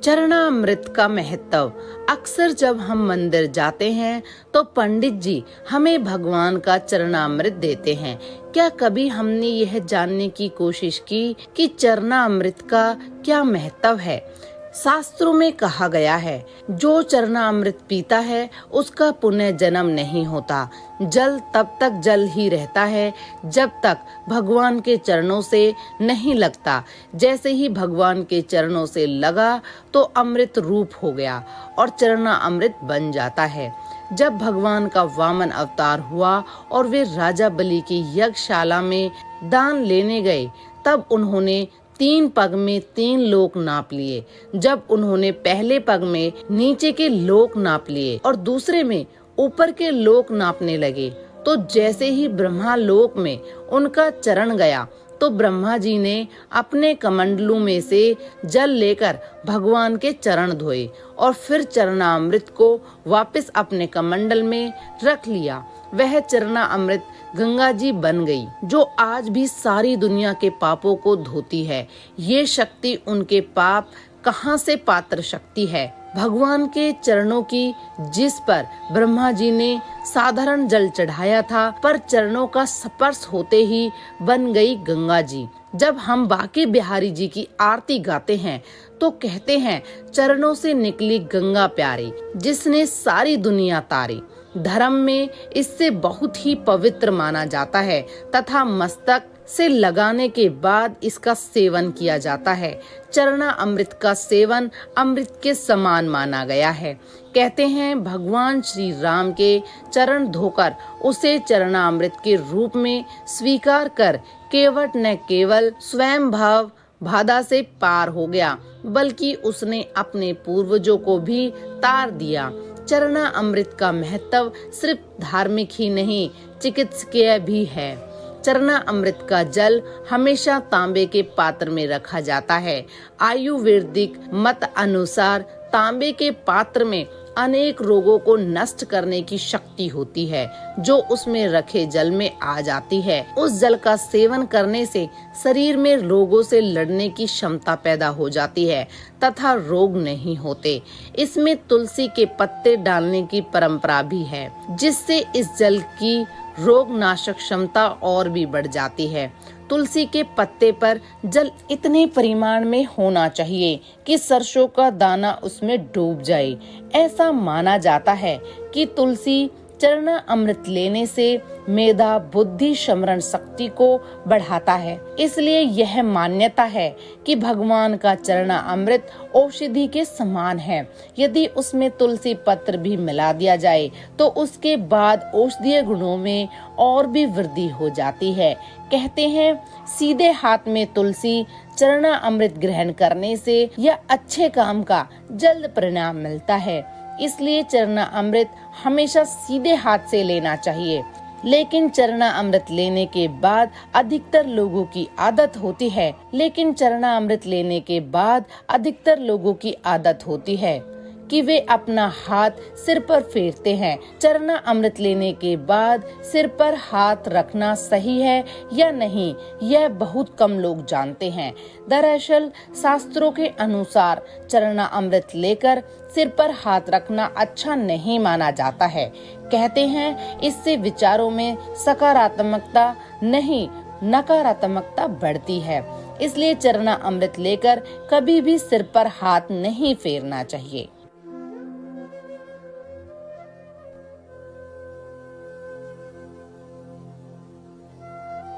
चरणामृत का महत्व। अक्सर जब हम मंदिर जाते हैं तो पंडित जी हमें भगवान का चरणामृत देते हैं। क्या कभी हमने यह जानने की कोशिश की कि चरणामृत का क्या महत्व है? शास्त्रों में कहा गया है, जो चरणामृत पीता है उसका पुनः जन्म नहीं होता। जल तब तक जल ही रहता है जब तक भगवान के चरणों से नहीं लगता। जैसे ही भगवान के चरणों से लगा तो अमृत रूप हो गया और चरणामृत बन जाता है। जब भगवान का वामन अवतार हुआ और वे राजा बलि की यज्ञशाला में दान लेने गए, तब उन्होंने 3 पग में 3 लोक नाप लिए। जब उन्होंने पहले पग में नीचे के लोक नाप लिए और दूसरे में ऊपर के लोक नापने लगे, तो जैसे ही ब्रह्मा लोक में उनका चरण गया तो ब्रह्मा जी ने अपने कमंडलू में से जल लेकर भगवान के चरण धोए और फिर चरणामृत को वापस अपने कमंडल में रख लिया। वह चरणामृत गंगा जी बन गई, जो आज भी सारी दुनिया के पापों को धोती है। ये शक्ति उनके पाप कहाँ से पात्र शक्ति है? भगवान के चरणों की, जिस पर ब्रह्मा जी ने साधारण जल चढ़ाया था, पर चरणों का स्पर्श होते ही बन गई गंगा जी। जब हम बांके बिहारी जी की आरती गाते हैं तो कहते हैं, चरणों से निकली गंगा प्यारी, जिसने सारी दुनिया तारी। धर्म में इससे बहुत ही पवित्र माना जाता है तथा मस्तक से लगाने के बाद इसका सेवन किया जाता है। चरणामृत का सेवन अमृत के समान माना गया है। कहते हैं, भगवान श्री राम के चरण धोकर उसे चरणामृत के रूप में स्वीकार कर केवट न केवल स्वयं भाव बाधा से पार हो गया, बल्कि उसने अपने पूर्वजों को भी तार दिया। चरणामृत का महत्व सिर्फ धार्मिक ही नहीं, चिकित्सकीय भी है। चरणामृत का जल हमेशा तांबे के पात्र में रखा जाता है। आयुर्वेदिक मत अनुसार तांबे के पात्र में अनेक रोगों को नष्ट करने की शक्ति होती है, जो उसमें रखे जल में आ जाती है। उस जल का सेवन करने से शरीर में रोगों से लड़ने की क्षमता पैदा हो जाती है तथा रोग नहीं होते। इसमें तुलसी के पत्ते डालने की परंपरा भी है, जिससे इस जल की रोग नाशक क्षमता और भी बढ़ जाती है। तुलसी के पत्ते पर जल इतने परिमाण में होना चाहिए कि सरसों का दाना उसमें डूब जाए। ऐसा माना जाता है कि तुलसी चरणामृत लेने से मेधा बुद्धि स्मरण शक्ति को बढ़ाता है। इसलिए यह मान्यता है कि भगवान का चरणामृत औषधि के समान है। यदि उसमें तुलसी पत्र भी मिला दिया जाए तो उसके बाद औषधीय गुणों में और भी वृद्धि हो जाती है। कहते हैं, सीधे हाथ में तुलसी चरणामृत ग्रहण करने से या अच्छे काम का जल्द परिणाम मिलता है। इसलिए चरणामृत हमेशा सीधे हाथ से लेना चाहिए। लेकिन चरणामृत लेने के बाद अधिकतर लोगों की आदत होती है कि वे अपना हाथ सिर पर फेरते हैं। चरणामृत लेने के बाद सिर पर हाथ रखना सही है या नहीं, यह बहुत कम लोग जानते हैं। दरअसल शास्त्रों के अनुसार चरणामृत लेकर सिर पर हाथ रखना अच्छा नहीं माना जाता है। कहते हैं, इससे विचारों में सकारात्मकता नहीं नकारात्मकता बढ़ती है। इसलिए चरणामृत लेकर कभी भी सिर पर हाथ नहीं फेरना चाहिए।